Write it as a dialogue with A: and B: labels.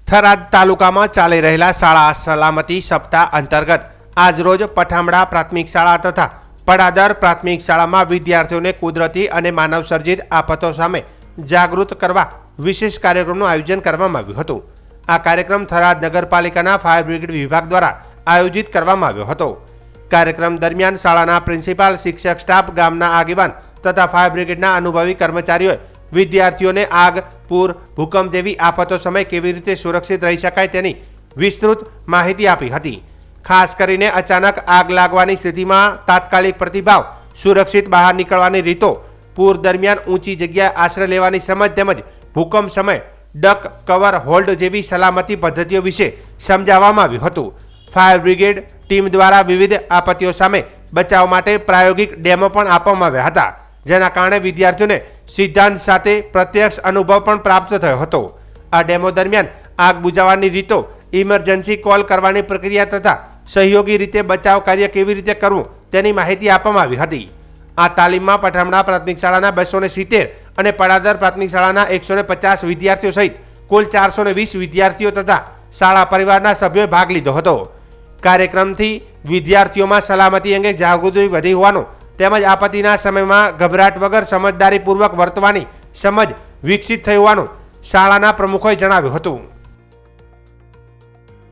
A: થરાદ તાલુકામાં ચાલી રહેલા શાળા સલામતી સપ્તાહ અંતર્ગત આજરોજ પઠામડા પ્રાથમિક શાળા તથા પડાદર પ્રાથમિક શાળામાં વિદ્યાર્થીઓને કુદરતી અને માનવ સર્જિત આફતો સામે જાગૃત કરવા વિશેષ કાર્યક્રમનું આયોજન કરવામાં આવ્યું હતું। આ કાર્યક્રમ થરાદ નગરપાલિકાના ફાયર બ્રિગેડ વિભાગ દ્વારા આયોજિત કરવામાં આવ્યો હતો। કાર્યક્રમ દરમિયાન શાળાના પ્રિન્સિપાલ, શિક્ષક સ્ટાફ, ગામના આગેવાન તથા ફાયર બ્રિગેડના અનુભવી કર્મચારીઓએ વિદ્યાર્થીઓને આગ, પૂર, ભૂકંપ જેવી આફતો સમયે કેવી રીતે સુરક્ષિત રહી શકાય તેની વિસ્તૃત માહિતી આપી હતી। ખાસ કરીને અચાનક આગ લાગવાની સ્થિતિમાં તાત્કાલિક પ્રતિભાવ, સુરક્ષિત બહાર નીકળવાની રીતો, પૂર દરમિયાન ઊંચી જગ્યાએ આશ્રય લેવાની સમજ તેમજ ભૂકંપ સમયે ડક, કવર, હોલ્ડ જેવી સલામતી પદ્ધતિઓ વિશે સમજાવવામાં આવ્યું હતું। ફાયર બ્રિગેડ ટીમ દ્વારા વિવિધ આપત્તિઓ સામે બચાવ માટે પ્રાયોગિક ડેમો પણ આપવામાં આવ્યા હતા, જેના કારણે વિદ્યાર્થીઓને સિદ્ધાંત સાથે પ્રત્યક્ષ અનુભવ પણ પ્રાપ્ત થયો હતો। આ ડેમો દરમિયાન આગ બુઝાવવાની રીતો, ઇમરજન્સી કોલ કરવાની પ્રક્રિયા તથા સહયોગી રીતે બચાવ કાર્ય કેવી રીતે કરવું તેની માહિતી આપવામાં આવી હતી। આ તાલીમમાં પઠામડા પ્રાથમિક શાળાના 270 અને પડાદર પ્રાથમિક શાળાના 150 વિદ્યાર્થીઓ સહિત કુલ 420 વિદ્યાર્થીઓ તથા શાળા પરિવારના સભ્યોએ ભાગ લીધો હતો। કાર્યક્રમથી વિદ્યાર્થીઓમાં સલામતી અંગે જાગૃતિ વધી હોવાનું તેમજ આપત્તિના સમયમાં ગભરાટ વગર સમજદારીપૂર્વક વર્તવાની સમજ વિકસિત થઈ હોવાનું શાળાના પ્રમુખોએ જણાવ્યું હતું।